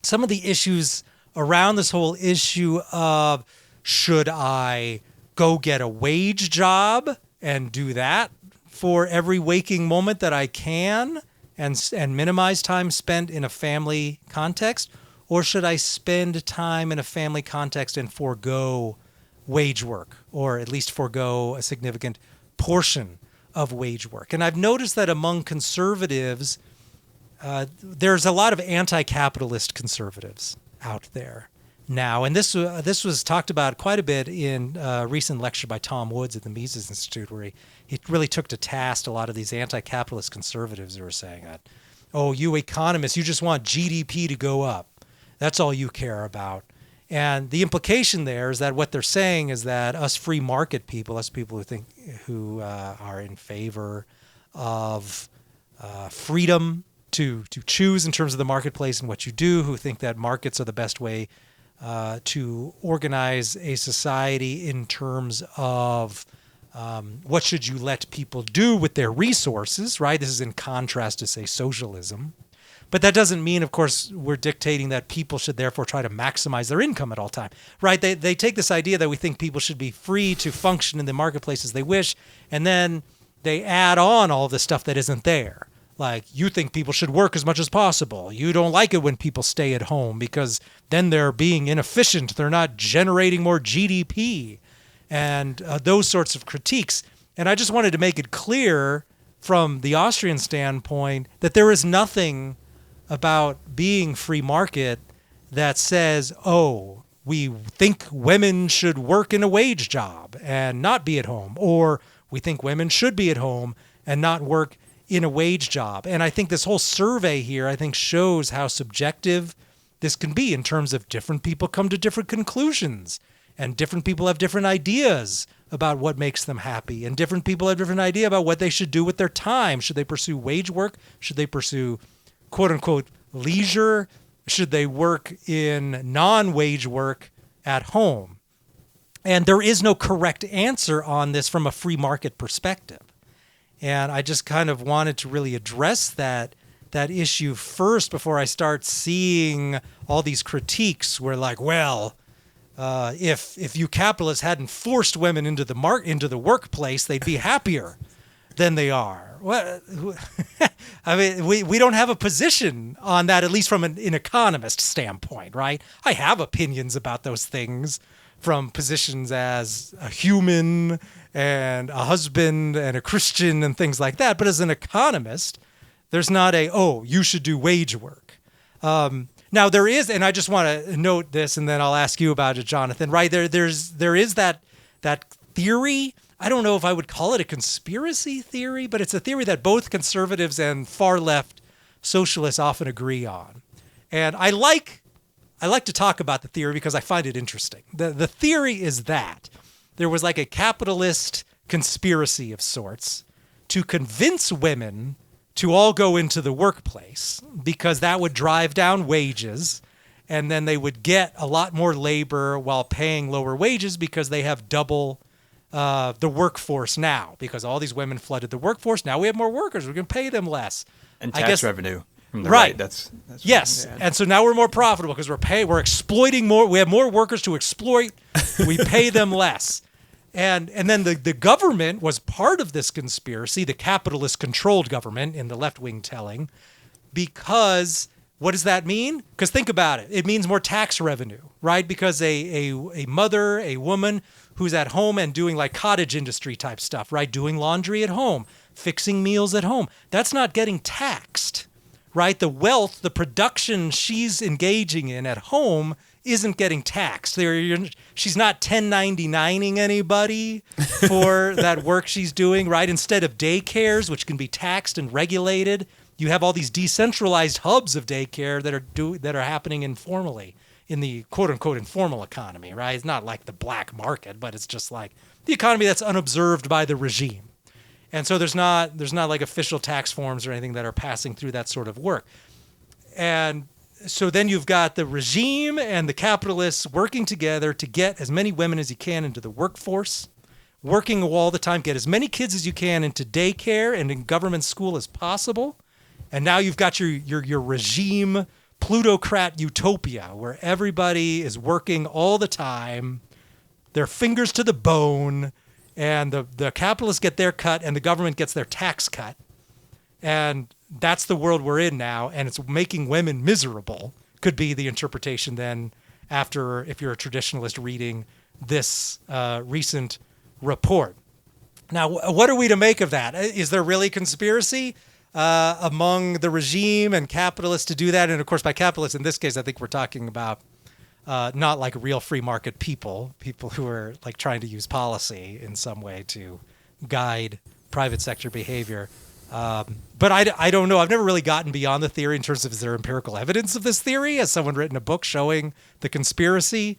some of the issues around this whole issue of, should I go get a wage job and do that for every waking moment that I can and minimize time spent in a family context? Or should I spend time in a family context and forego wage work, or at least forego a significant portion of wage work? And I've noticed that among conservatives, there's a lot of anti-capitalist conservatives out there now. And this was talked about quite a bit in a recent lecture by Tom Woods at the Mises Institute, where he really took to task a lot of these anti-capitalist conservatives who are saying that, oh, you economists, you just want GDP to go up. That's all you care about. And the implication there is that what they're saying is that us free market people, us people who are in favor of freedom to choose in terms of the marketplace and what you do, who think that markets are the best way to organize a society in terms of what should you let people do with their resources, right? This is in contrast to, say, socialism. But that doesn't mean, of course, we're dictating that people should therefore try to maximize their income at all time, right? They take this idea that we think people should be free to function in the marketplace as they wish, and then they add on all the stuff that isn't there. Like, you think people should work as much as possible. You don't like it when people stay at home because then they're being inefficient. They're not generating more GDP and those sorts of critiques. And I just wanted to make it clear from the Austrian standpoint that there is nothing about being free market that says, oh, we think women should work in a wage job and not be at home, or we think women should be at home and not work in a wage job. And I think this whole survey here, I think, shows how subjective this can be in terms of different people come to different conclusions, and different people have different ideas about what makes them happy, and different people have different idea about what they should do with their time. Should they pursue wage work? Should they pursue quote-unquote leisure? Should they work in non-wage work at home? And there is no correct answer on this from a free market perspective. And I just kind of wanted to really address that issue first before I start seeing all these critiques where, like, well, if you capitalists hadn't forced women into the workplace, they'd be happier than they are. Well, I mean, we don't have a position on that, at least from an economist standpoint, right? I have opinions about those things from positions as a human and a husband and a Christian and things like that. But as an economist, there's not you should do wage work. Now there is, and I just want to note this, and then I'll ask you about it, Jonathan, right? There is that theory. I don't know if I would call it a conspiracy theory, but it's a theory that both conservatives and far left socialists often agree on. And I like to talk about the theory because I find it interesting. The theory is that there was like a capitalist conspiracy of sorts to convince women to all go into the workplace because that would drive down wages, and then they would get a lot more labor while paying lower wages because they have double the workforce now, because all these women flooded the workforce. Now we have more workers. We can pay them less. And tax revenue. from the Right. right. That's yes. And so now we're more profitable because we're exploiting more. We have more workers to exploit. We pay them less. And then the government was part of this conspiracy, the capitalist-controlled government in the left-wing telling, because what does that mean? Because think about it. It means more tax revenue, right? Because a mother, a woman who's at home and doing like cottage industry type stuff, right? Doing laundry at home, fixing meals at home, that's not getting taxed, right? The wealth, the production she's engaging in at home isn't getting taxed. She's not 1099ing anybody for that work she's doing, right? Instead of daycares, which can be taxed and regulated, you have all these decentralized hubs of daycare that are happening informally in the quote unquote informal economy, right? It's not like the black market, but it's just like the economy that's unobserved by the regime. And so there's not like official tax forms or anything that are passing through that sort of work. And so then you've got the regime and the capitalists working together to get as many women as you can into the workforce, working all the time, get as many kids as you can into daycare and in government school as possible. And now you've got your regime plutocrat utopia where everybody is working all the time, their fingers to the bone, and the capitalists get their cut and the government gets their tax cut. And that's the world we're in now, and it's making women miserable, could be the interpretation then after, if you're a traditionalist reading this recent report. Now, what are we to make of that? Is there really conspiracy among the regime and capitalists to do that? And of course, by capitalists in this case, I think we're talking about not like real free market people who are like trying to use policy in some way to guide private sector behavior. But I don't know. I've never really gotten beyond the theory in terms of is there empirical evidence of this theory? Has someone written a book showing the conspiracy?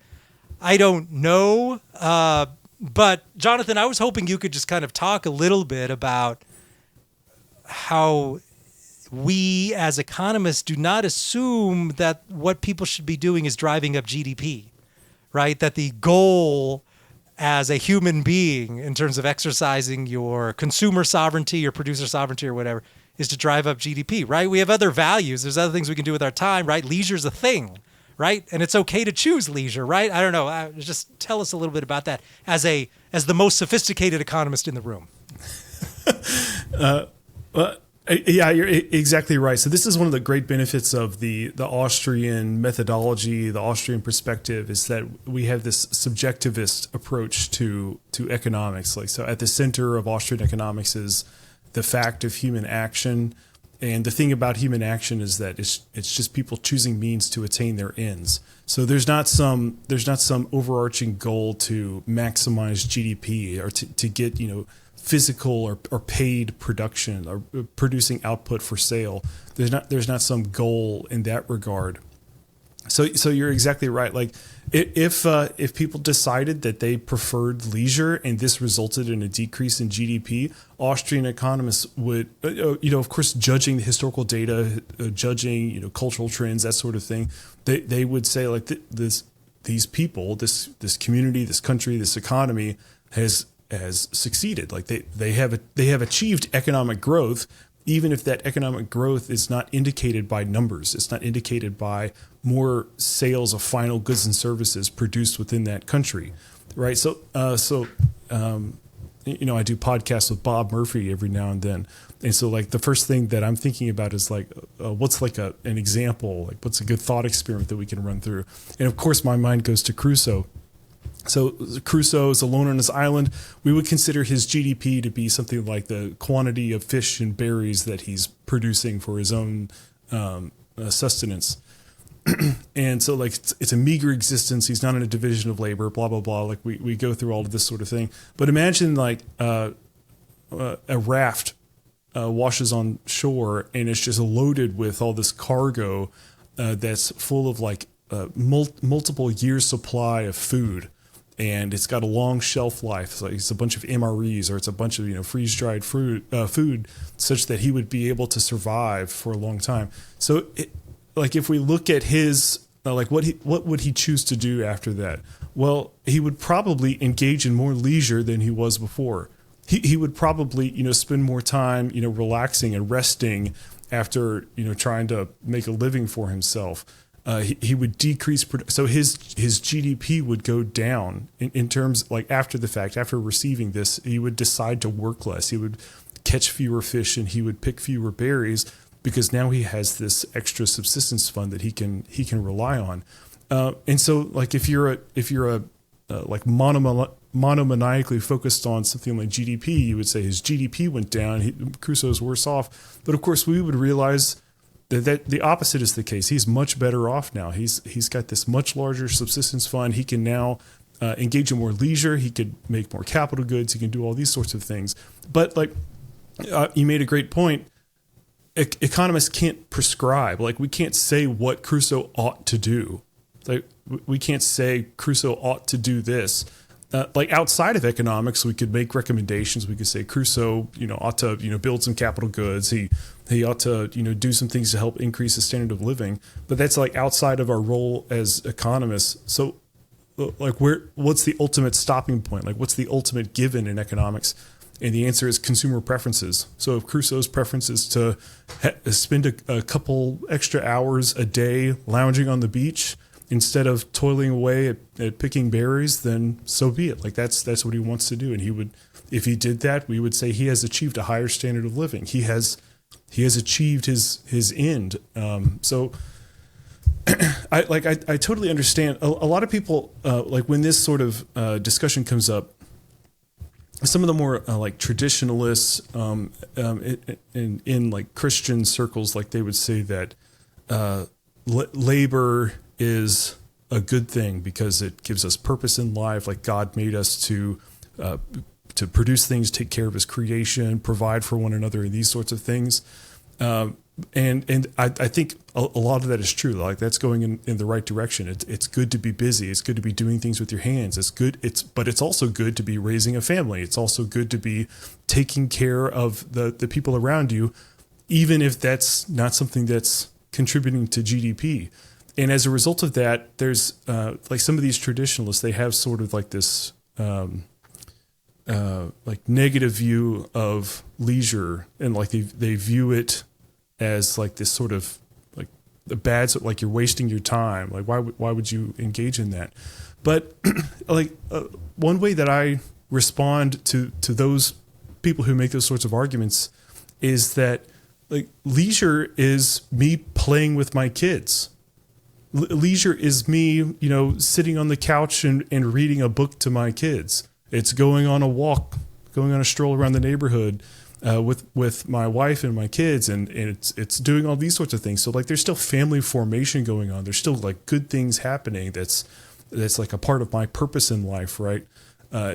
I don't know. But Jonathan, I was hoping you could just kind of talk a little bit about how we as economists do not assume that what people should be doing is driving up GDP, right? That the goal as a human being in terms of exercising your consumer sovereignty, your producer sovereignty or whatever, is to drive up GDP, right? We have other values. There's other things we can do with our time, right? Leisure's a thing, right? And it's okay to choose leisure, right? I don't know. Just tell us a little bit about that as the most sophisticated economist in the room. Yeah, you're exactly right. So this is one of the great benefits of the Austrian methodology, the Austrian perspective, is that we have this subjectivist approach to economics. Like, so at the center of Austrian economics is the fact of human action. And the thing about human action is that it's just people choosing means to attain their ends. So there's not some overarching goal to maximize GDP or to get, physical or paid production or producing output for sale. There's not some goal in that regard. So you're exactly right. Like if people decided that they preferred leisure and this resulted in a decrease in GDP, Austrian economists would, of course, judging the historical data, judging cultural trends, that sort of thing, they would say like these people, this community, this country, this economy has succeeded. Like they have achieved economic growth, even if that economic growth is not indicated by numbers. It's not indicated by more sales of final goods and services produced within that country, right? So I do podcasts with Bob Murphy every now and then, and so like the first thing that I'm thinking about is like what's like an example, like what's a good thought experiment that we can run through, and of course my mind goes to Crusoe. So Crusoe is alone on his island. We would consider his GDP to be something like the quantity of fish and berries that he's producing for his own sustenance. And so like it's a meager existence. He's not in a division of labor, blah, blah, blah. Like we go through all of this sort of thing. But imagine like a raft washes on shore and it's just loaded with all this cargo that's full of like multiple years supply of food. And it's got a long shelf life. So it's a bunch of MREs or it's a bunch of freeze-dried food such that he would be able to survive for a long time. So if we look at his what would he choose to do after that? Well, he would probably engage in more leisure than he was before. He would probably spend more time relaxing and resting after trying to make a living for himself. He would decrease, so his GDP would go down in terms, like, after the fact. After receiving this, he would decide to work less. He would catch fewer fish and he would pick fewer berries, because now he has this extra subsistence fund that he can rely on. And so, like, if you're like monomaniacally focused on something like GDP, you would say his GDP went down, Crusoe's worse off. But of course, we would realize that the opposite is the case. He's much better off now. He's got this much larger subsistence fund. He can now engage in more leisure. He could make more capital goods. He can do all these sorts of things. But, like, you made a great point. Economists can't prescribe. Like, we can't say what Crusoe ought to do. Like, we can't say Crusoe ought to do this. Like, outside of economics, we could make recommendations. We could say Crusoe, ought to, build some capital goods. He ought to, do some things to help increase the standard of living. But that's, like, outside of our role as economists. So, like, what's the ultimate stopping point? Like, what's the ultimate given in economics? And the answer is consumer preferences. So if Crusoe's preference is to spend a couple extra hours a day lounging on the beach instead of toiling away at picking berries, then so be it. Like, that's what he wants to do. And if he did that, we would say he has achieved a higher standard of living. He has achieved his end. So I totally understand. A lot of people, like, when this sort of discussion comes up, some of the more like traditionalists in like Christian circles, like, they would say that labor is a good thing because it gives us purpose in life. Like, God made us to produce things, take care of his creation, provide for one another, and these sorts of things. And I think a lot of that is true. Like, that's going in the right direction. It's good to be busy. It's good to be doing things with your hands. It's good. But it's also good to be raising a family. It's also good to be taking care of the people around you, even if that's not something that's contributing to GDP. And as a result of that, there's like, some of these traditionalists, they have sort of like this like negative view of leisure, and like they view it as like this sort of like the bad, like, you're wasting your time. Like, why would you engage in that? But like, one way that I respond to those people who make those sorts of arguments is that, like, leisure is me playing with my kids. Leisure is me, sitting on the couch and reading a book to my kids. It's going on a walk, going on a stroll around the neighborhood with my wife and my kids, and it's doing all these sorts of things. So, like, there's still family formation going on. There's still, like, good things happening. That's like a part of my purpose in life, right?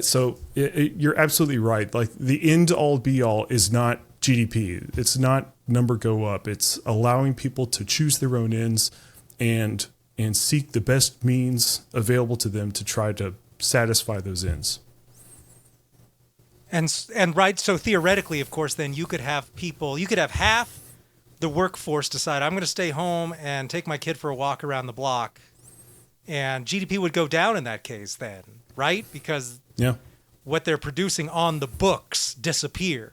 So you're absolutely right. Like, the end all be all is not GDP. It's not number go up. It's allowing people to choose their own ends and seek the best means available to them to try to satisfy those ends. And right, so theoretically, of course, then you could have half the workforce decide, I'm going to stay home and take my kid for a walk around the block, and GDP would go down in that case then, right? Because what they're producing on the books disappeared.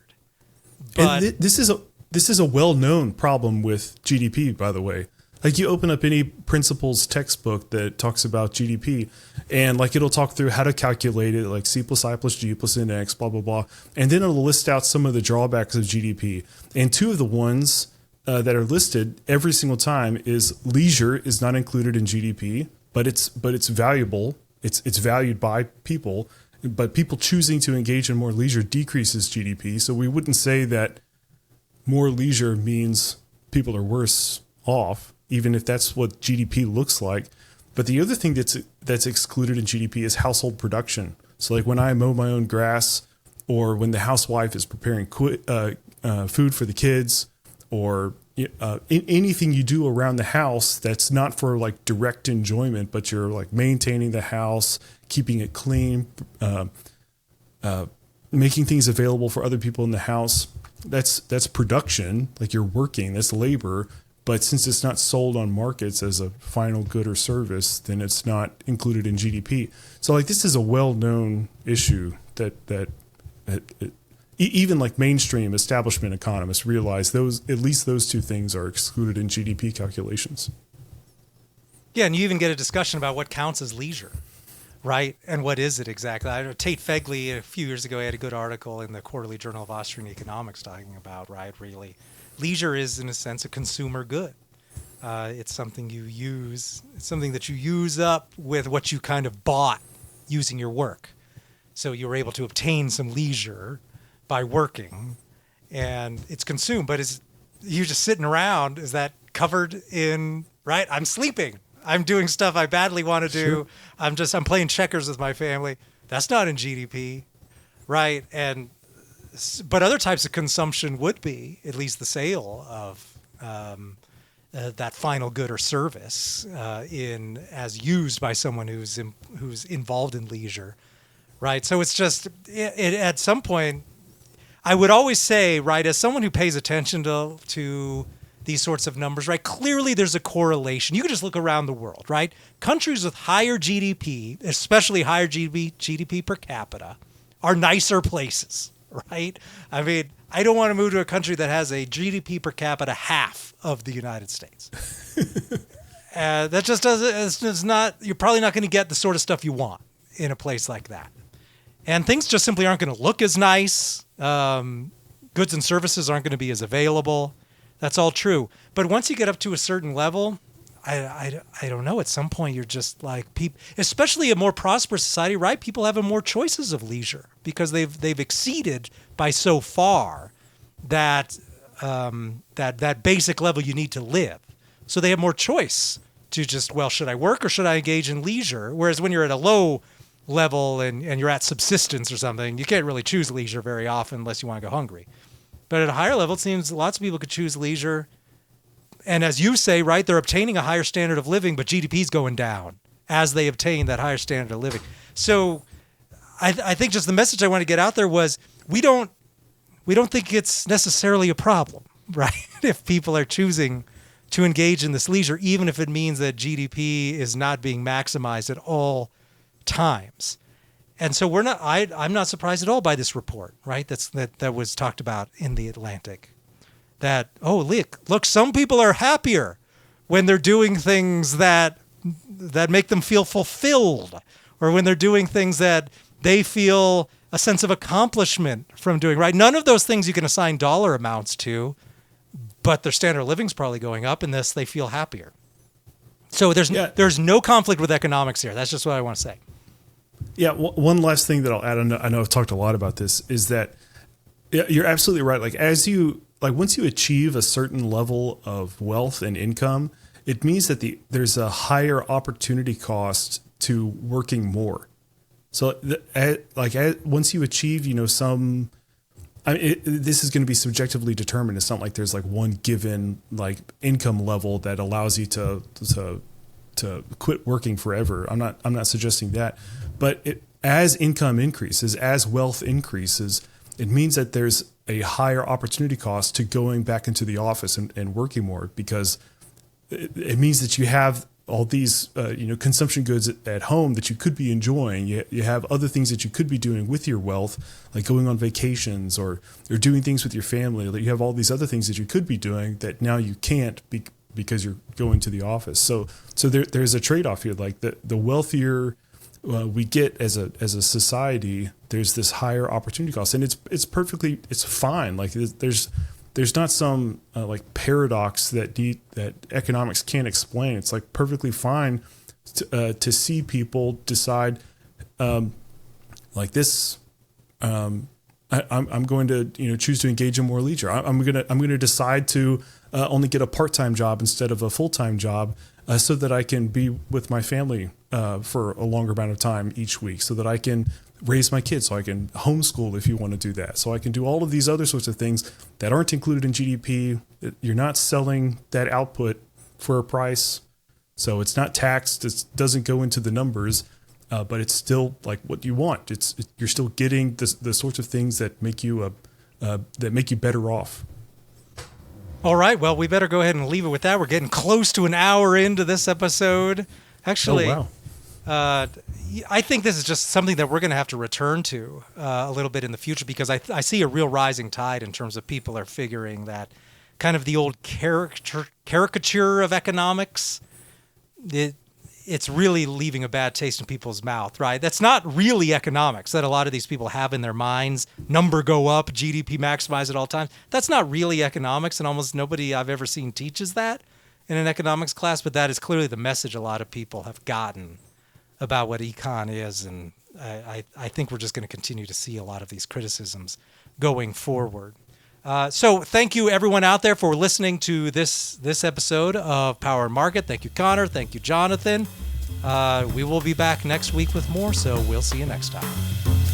But and this is a well-known problem with GDP, by the way. Like, you open up any principles textbook that talks about GDP, and, like, it'll talk through how to calculate it, like C plus I plus G plus NX, blah, blah, blah. And then it'll list out some of the drawbacks of GDP. And two of the ones that are listed every single time is leisure is not included in GDP, but it's valuable. It's valued by people, but people choosing to engage in more leisure decreases GDP. So we wouldn't say that more leisure means people are worse off, even if that's what GDP looks like. But the other thing that's excluded in GDP is household production. So, like, when I mow my own grass, or when the housewife is preparing food for the kids, or anything you do around the house that's not for, like, direct enjoyment, but you're, like, maintaining the house, keeping it clean, making things available for other people in the house. That's production. Like, you're working, that's labor. But since it's not sold on markets as a final good or service, then it's not included in GDP. So, like, this is a well-known issue that even like mainstream establishment economists realize at least those two things are excluded in GDP calculations. Yeah, and you even get a discussion about what counts as leisure, right? And what is it exactly? I know Tate Fegley a few years ago had a good article in the Quarterly Journal of Austrian Economics talking about, right, really, leisure is in a sense a consumer good. It's something you use. It's something that you use up with what you kind of bought using your work. So you were able to obtain some leisure by working, and it's consumed. But is you just sitting around? Is that covered in, right? I'm sleeping. I'm doing stuff I badly want to do. Sure. I'm playing checkers with my family. That's not in GDP, right? But other types of consumption would be, at least the sale of that final good or service as used by someone who's involved in leisure, right? So it's just at some point, I would always say, right, as someone who pays attention to these sorts of numbers, right, clearly there's a correlation. You can just look around the world, right? Countries with higher GDP, especially higher GDP per capita, are nicer places, right? I mean, I don't want to move to a country that has a GDP per capita half of the United States. That just doesn't. It's not. You're probably not going to get the sort of stuff you want in a place like that, and things just simply aren't going to look as nice. Goods and services aren't going to be as available. That's all true. But once you get up to a certain level, I don't know. At some point, you're just like people, especially a more prosperous society, right? People have more choices of leisure because they've exceeded by so far that that basic level you need to live. So they have more choice to just, well, should I work or should I engage in leisure? Whereas when you're at a low level and you're at subsistence or something, you can't really choose leisure very often unless you want to go hungry. But at a higher level, it seems lots of people could choose leisure. And as you say, right, they're obtaining a higher standard of living, but GDP is going down as they obtain that higher standard of living. So I think just the message I want to get out there was we don't think it's necessarily a problem, right? If people are choosing to engage in this leisure, even if it means that GDP is not being maximized at all times. And so I'm not surprised at all by this report, right? That was talked about in the Atlantic. That, oh, look, some people are happier when they're doing things that make them feel fulfilled, or when they're doing things that they feel a sense of accomplishment from doing, right? None of those things you can assign dollar amounts to, but their standard of living is probably going up, and thus they feel happier. So there's no conflict with economics here. That's just what I want to say. Yeah, one last thing that I'll add, I know I've talked a lot about this, is that you're absolutely right. Like once you achieve a certain level of wealth and income, it means that there's a higher opportunity cost to working more. So once you achieve, some, this is going to be subjectively determined. It's not like there's like one given like income level that allows you to quit working forever. I'm not suggesting that, but as income increases, as wealth increases, it means that there's a higher opportunity cost to going back into the office and working more, because it means that you have all these consumption goods at home that you could be enjoying. You have other things that you could be doing with your wealth, like going on vacations or doing things with your family. Like you have all these other things that you could be doing that now you can't because you're going to the office. So there's a trade-off here. Like the wealthier we get as a society, there's this higher opportunity cost, and it's fine. Like there's not some like paradox that economics can't explain. It's like perfectly fine to see people decide like this. I'm going to choose to engage in more leisure. I'm going to decide to only get a part-time job instead of a full-time job, so that I can be with my family for a longer amount of time each week, so that I can raise my kids, so I can homeschool if you want to do that. So I can do all of these other sorts of things that aren't included in GDP. You're not selling that output for a price, so it's not taxed. It doesn't go into the numbers, but it's still like what you want. You're still getting the sorts of things that make you better off. All right. Well, we better go ahead and leave it with that. We're getting close to an hour into this episode. Actually, oh, wow. I think this is just something that we're going to have to return to a little bit in the future, because I see a real rising tide in terms of people are figuring that kind of the old caricature of economics, it's really leaving a bad taste in people's mouth, right? That's not really economics that a lot of these people have in their minds. Number go up, GDP maximize at all times. That's not really economics, and almost nobody I've ever seen teaches that in an economics class, but that is clearly the message a lot of people have gotten about what econ is, and I think we're just going to continue to see a lot of these criticisms going forward. So thank you everyone out there for listening to this episode of Power and Market. Thank you, Connor. Thank you, Jonathan. We will be back next week with more, so we'll see you next time.